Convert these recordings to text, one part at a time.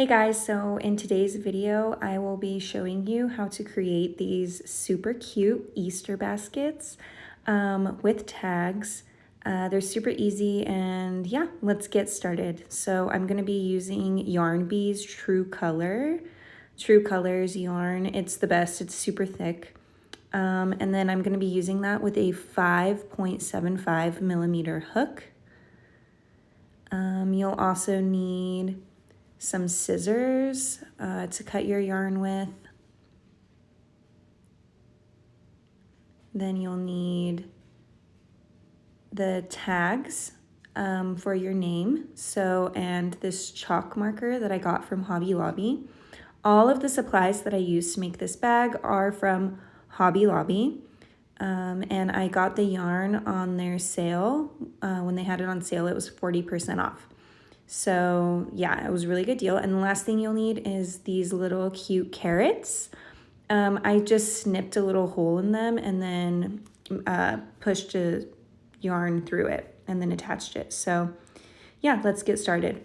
Hey guys, so in today's video, I will be showing you how to create these super cute Easter baskets with tags. They're super easy and yeah, let's get started. So I'm gonna be using Yarn Bee's True Colors yarn. It's the best, it's super thick. And then I'm gonna be using that with a 5.75 millimeter hook. You'll also need some scissors to cut your yarn with. Then you'll need the tags for your name. And this chalk marker that I got from Hobby Lobby. All of the supplies that I used to make this bag are from Hobby Lobby. And I got the yarn on their sale. When they had it on sale, it was 40% off. So yeah, it was a really good deal. And the last thing you'll need is these little cute carrots. I just snipped a little hole in them and then pushed a yarn through it and then attached it. So yeah, let's get started.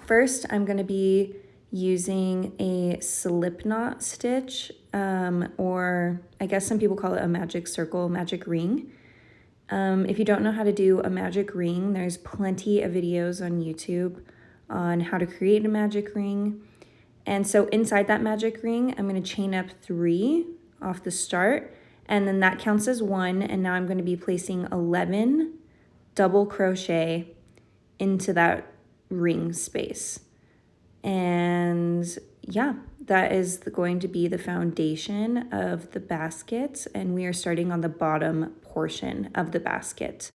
First, I'm gonna be using a slip knot stitch, or I guess some people call it a magic circle, magic ring. If you don't know how to do a magic ring, there's plenty of videos on YouTube on how to create a magic ring. And so inside that magic ring, I'm going to chain up 3 off the start, and then that counts as 1. And now I'm going to be placing 11 double crochet into that ring space. And yeah, that is going to be the foundation of the basket, and we are starting on the bottom portion of the basket.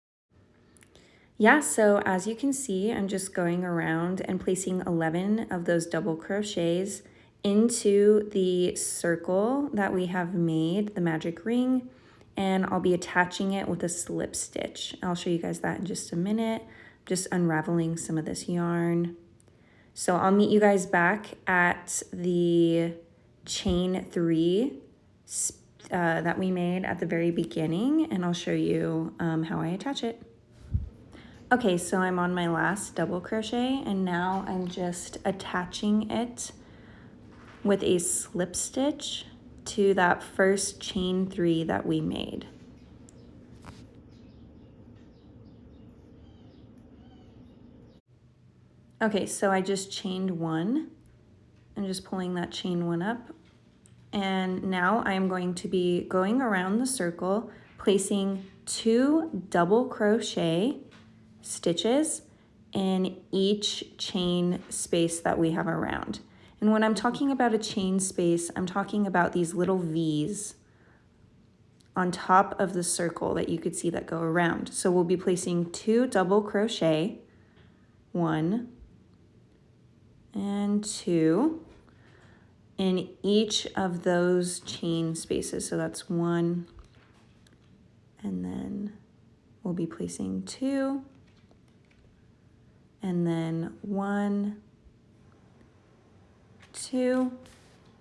Yeah, so as you can see, I'm just going around and placing 11 of those double crochets into the circle that we have made, the magic ring, and I'll be attaching it with a slip stitch. I'll show you guys that in just a minute. Just unraveling some of this yarn. So I'll meet you guys back at the chain 3 that we made at the very beginning, and I'll show you how I attach it. Okay, so I'm on my last double crochet, and now I'm just attaching it with a slip stitch to that first chain 3 that we made. Okay, so I just chained 1. I'm just pulling that chain 1 up. And now I'm going to be going around the circle, placing 2 double crochet stitches in each chain space that we have around. And when I'm talking about a chain space, I'm talking about these little V's on top of the circle that you could see that go around. So we'll be placing 2 double crochet, 1 and 2 in each of those chain spaces. So that's 1, and then we'll be placing 2, and then 1, 2,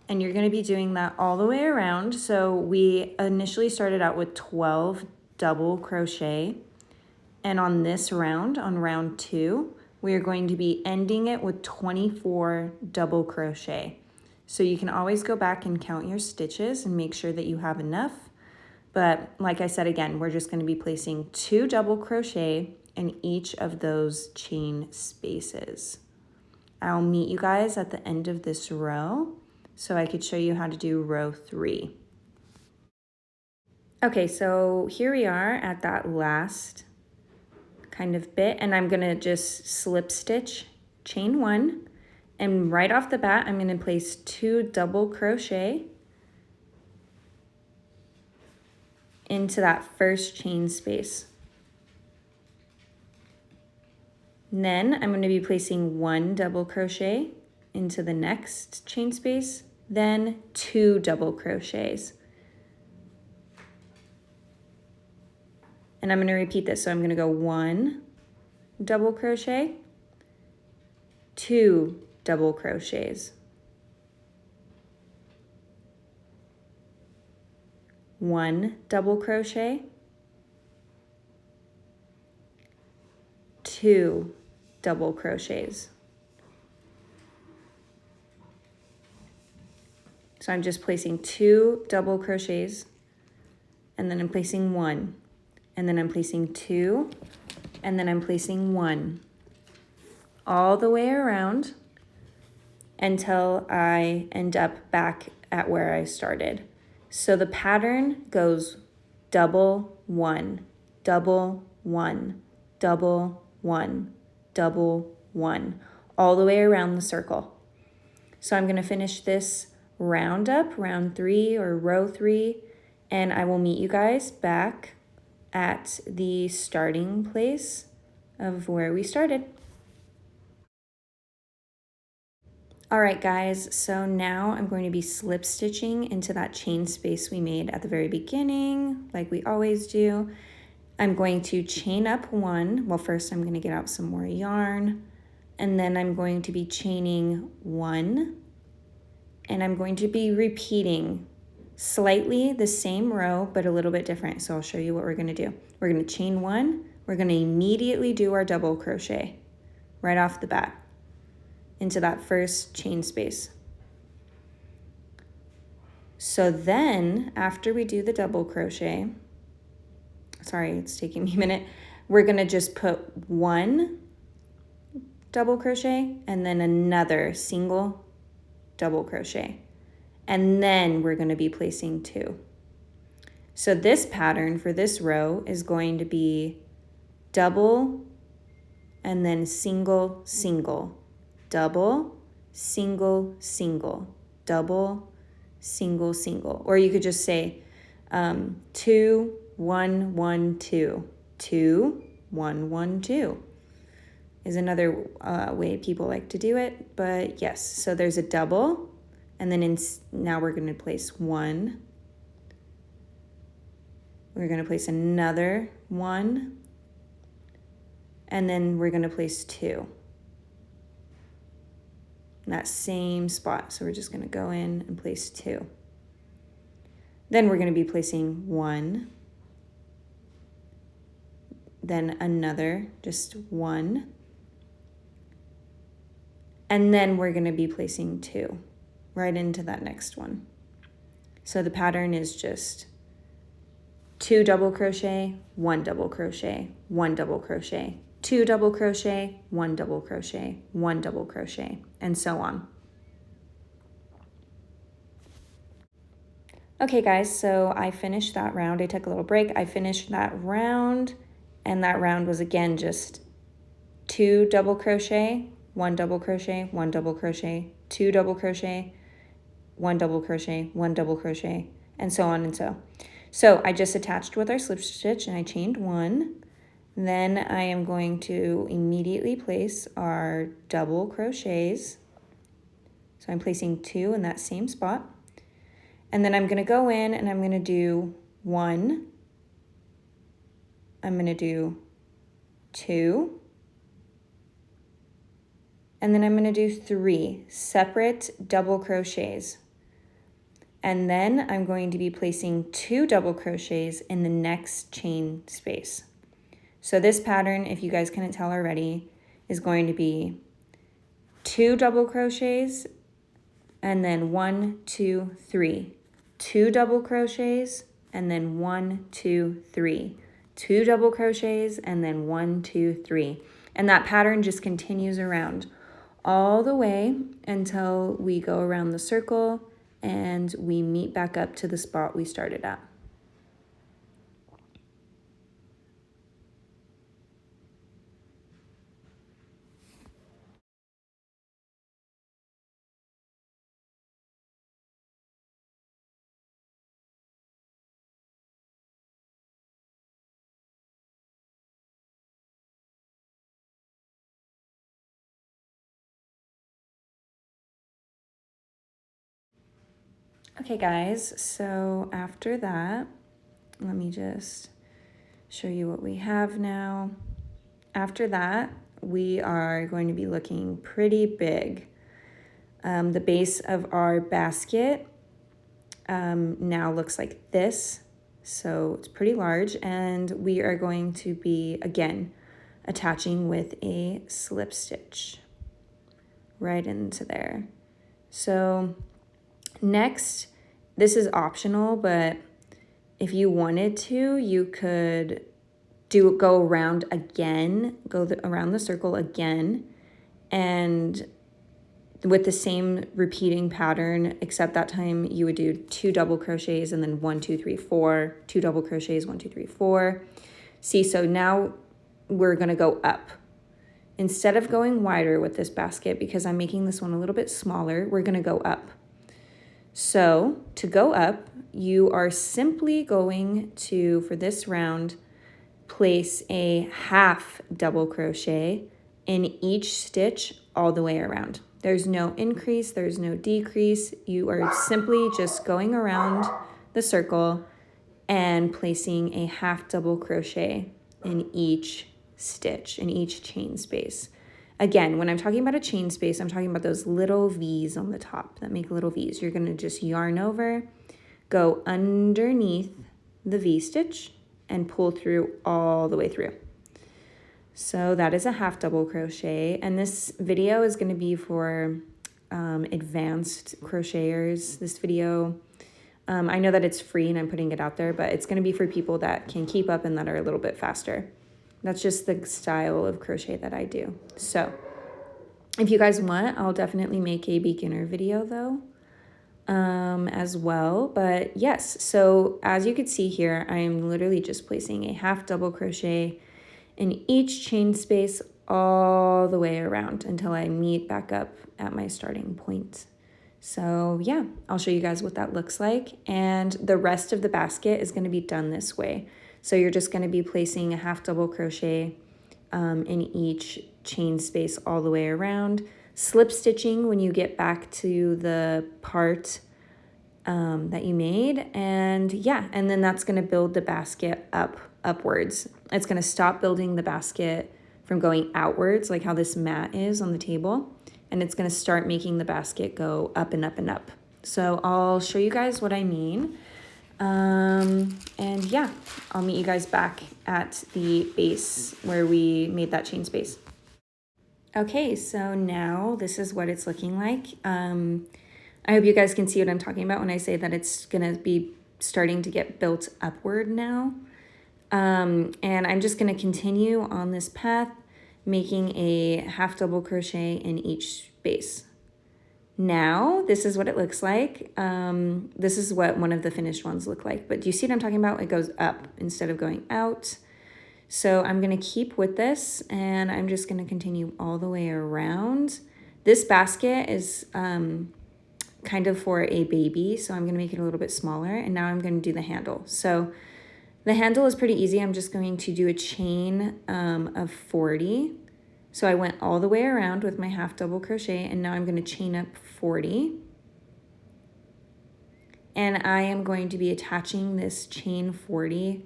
and you're going to be doing that all the way around. So we initially started out with 12 double crochet, and on this round, on round 2, we are going to be ending it with 24 double crochet. So you can always go back and count your stitches and make sure that you have enough. But like I said, again, we're just going to be placing 2 double crochet in each of those chain spaces. I'll meet you guys at the end of this row so I could show you how to do row 3. Okay, so here we are at that last kind of bit, and I'm gonna just slip stitch chain 1, and right off the bat I'm gonna place 2 double crochet into that first chain space. And then I'm going to be placing 1 double crochet into the next chain space, then 2 double crochets. And I'm going to repeat this. So I'm going to go 1 double crochet, 2 double crochets, 1 double crochet, 2 double crochets, So I'm just placing 2 double crochets, and then I'm placing 1, and then I'm placing 2, and then I'm placing 1, all the way around until I end up back at where I started. So the pattern goes double 1, double 1, double 1, double 1, all the way around the circle. So I'm going to finish this round up, round 3 or row 3, and I will meet you guys back at the starting place of where we started. All right, guys, so now I'm going to be slip stitching into that chain space we made at the very beginning, like we always do. I'm going to chain up 1. Well, first I'm going to get out some more yarn, and then I'm going to be chaining 1, and I'm going to be repeating slightly the same row, but a little bit different. So I'll show you what we're going to do. We're going to chain 1. We're going to immediately do our double crochet right off the bat into that first chain space. So then after we do the double crochet, sorry, it's taking me a minute, we're going to just put 1 double crochet and then another single double crochet. And then we're going to be placing 2. So this pattern for this row is going to be double and then single, single, double, single, single, double, single, single. Or you could just say 2, 1, 1, 2, 2, 1, 1, 2 is another way people like to do it. But yes, so there's a double, and then now we're going to place 1. We're going to place another 1, and then we're going to place 2 in that same spot. So we're just going to go in and place 2. Then we're going to be placing 1, then another, just 1, and then we're going to be placing 2 right into that next one. So the pattern is just 2 double crochet, 1 double crochet, 1 double crochet, 2 double crochet, 1 double crochet, 1 double crochet, and so on. Okay guys, so I finished that round. I took a little break. I finished that round, and that round was again just 2 double crochet, 1 double crochet, 1 double crochet, 2 double crochet, 1 double crochet, 1 double crochet, and so on and so. So I just attached with our slip stitch and I chained 1. Then I am going to immediately place our double crochets. So I'm placing 2 in that same spot. And then I'm going to go in and I'm going to do 1. I'm going to do 2. And then I'm going to do 3 separate double crochets. And then I'm going to be placing 2 double crochets in the next chain space. So this pattern, if you guys couldn't tell already, is going to be 2 double crochets and then 1, 2, 3. 2 double crochets and then 1, 2, 3. 2 double crochets and then 1, 2, 3. And that pattern just continues around all the way until we go around the circle and we meet back up to the spot we started at. Okay guys, so after that, let me just show you what we have now. After that, we are going to be looking pretty big. The base of our basket now looks like this, so it's pretty large, and we are going to be, again, attaching with a slip stitch right into there. So Next, this is optional, but if you wanted to, you could go around again, around the circle again, and with the same repeating pattern, except that time you would do 2 double crochets and then 1, 2, 3, 4, 2 double crochets, 1, 2, 3, 4. See, so now we're gonna go up. Instead of going wider with this basket, because I'm making this one a little bit smaller, we're gonna go up. So to go up, you are simply going to, for this round, place a half double crochet in each stitch all the way around. There's no increase, there's no decrease. You are simply just going around the circle and placing a half double crochet in each stitch, in each chain space. Again, when I'm talking about a chain space, I'm talking about those little V's on the top that make little V's. You're gonna just yarn over, go underneath the V stitch, and pull through all the way through. So that is a half double crochet, and this video is going to be for advanced crocheters. This video, I know that it's free and I'm putting it out there, but it's going to be for people that can keep up and that are a little bit faster. That's just the style of crochet that I do. So if you guys want, I'll definitely make a beginner video though as well. But yes, so as you can see here, I am literally just placing a half double crochet in each chain space all the way around until I meet back up at my starting point. So yeah, I'll show you guys what that looks like. And the rest of the basket is going to be done this way. So you're just going to be placing a half double crochet in each chain space all the way around, slip stitching when you get back to the part that you made. And yeah, and then that's going to build the basket upwards. It's going to stop building the basket from going outwards, like how this mat is on the table, and it's going to start making the basket go up and up and up. So I'll show you guys what I mean. And yeah, I'll meet you guys back at the base where we made that chain space. Okay, so now this is what it's looking like. I hope you guys can see what I'm talking about when I say that it's gonna be starting to get built upward now. And I'm just gonna continue on this path, making a half double crochet in each space. Now, this is what it looks like. This is what one of the finished ones look like, but do you see what I'm talking about? It goes up instead of going out. So I'm gonna keep with this and I'm just gonna continue all the way around. This basket is kind of for a baby, so I'm gonna make it a little bit smaller, and now I'm gonna do the handle. So the handle is pretty easy. I'm just going to do a chain of 40. So I went all the way around with my half double crochet, and now I'm going to chain up 40. And I am going to be attaching this chain 40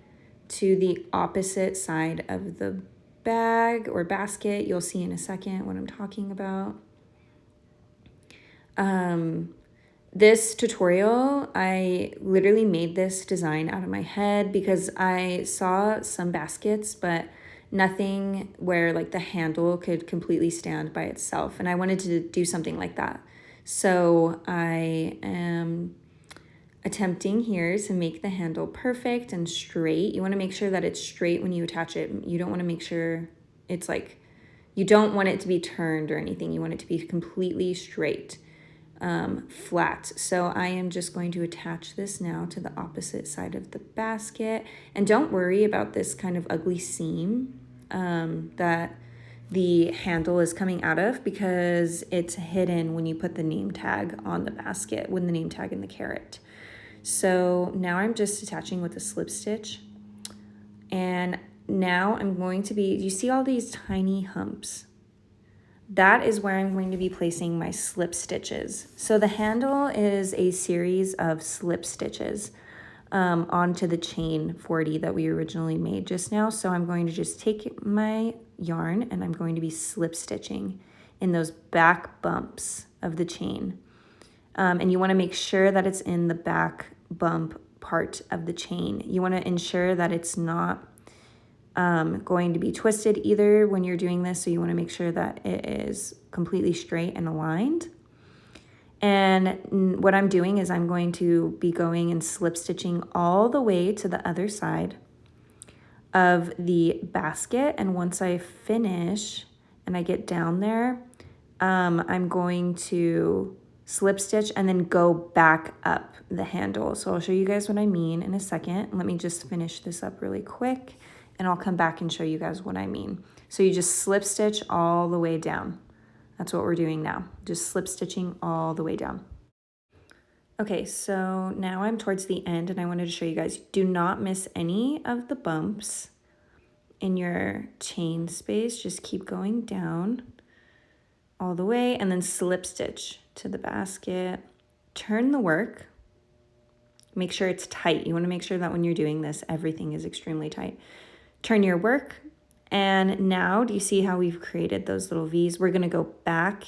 to the opposite side of the bag or basket. You'll see in a second what I'm talking about. This tutorial, I literally made this design out of my head because I saw some baskets, but nothing where like the handle could completely stand by itself. And I wanted to do something like that. So I am attempting here to make the handle perfect and straight. You want to make sure that it's straight when you attach it. You don't want to make sure it's like, you don't want it to be turned or anything. You want it to be completely straight. Flat. So I am just going to attach this now to the opposite side of the basket. And don't worry about this kind of ugly seam that the handle is coming out of, because it's hidden when you put the name tag on the basket, with the name tag in the carrot. So now I'm just attaching with a slip stitch. And now I'm going to be, you see all these tiny humps? That is where I'm going to be placing my slip stitches. So the handle is a series of slip stitches onto the chain 40 that we originally made just now. So I'm going to just take my yarn and I'm going to be slip stitching in those back bumps of the chain. And you want to make sure that it's in the back bump part of the chain. You want to ensure that it's not going to be twisted either when you're doing this, so you want to make sure that it is completely straight and aligned. And what I'm doing is I'm going to be going and slip stitching all the way to the other side of the basket. And once I finish and I get down there, I'm going to slip stitch and then go back up the handle. So I'll show you guys what I mean in a second. Let me just finish this up really quick and I'll come back and show you guys what I mean. So you just slip stitch all the way down. That's what we're doing now. Just slip stitching all the way down. Okay, so now I'm towards the end and I wanted to show you guys, do not miss any of the bumps in your chain space. Just keep going down all the way and then slip stitch to the basket. Turn the work. Make sure it's tight. You want to make sure that when you're doing this, everything is extremely tight. Turn your work. And now, do you see how we've created those little V's? We're going to go back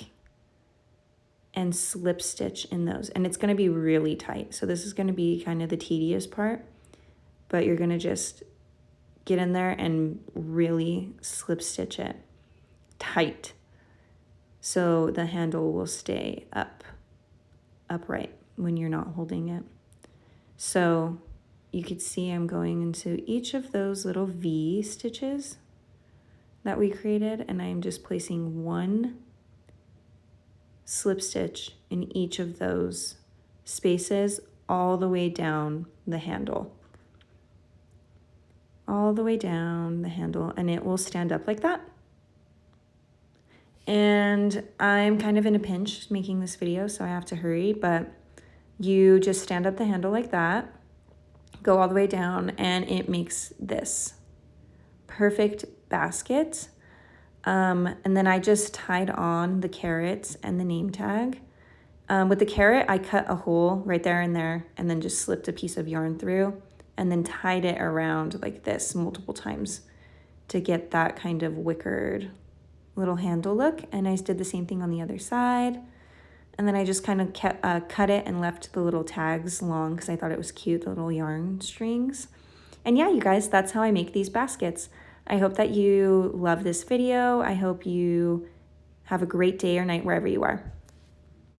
and slip stitch in those. And it's going to be really tight. So this is going to be kind of the tedious part. But you're going to just get in there and really slip stitch it tight. So the handle will stay upright when you're not holding it. So you could see I'm going into each of those little V stitches that we created, and I'm just placing one slip stitch in each of those spaces all the way down the handle. All the way down the handle, and it will stand up like that. And I'm kind of in a pinch making this video, so I have to hurry, but you just stand up the handle like that, go all the way down, and it makes this perfect basket. And then I just tied on the carrots and the name tag. With the carrot, I cut a hole right there and there, and then just slipped a piece of yarn through, and then tied it around like this multiple times to get that kind of wickered little handle look. And I did the same thing on the other side. And then I just kind of cut it and left the little tags long because I thought it was cute, the little yarn strings. And yeah, you guys, that's how I make these baskets. I hope that you love this video. I hope you have a great day or night wherever you are.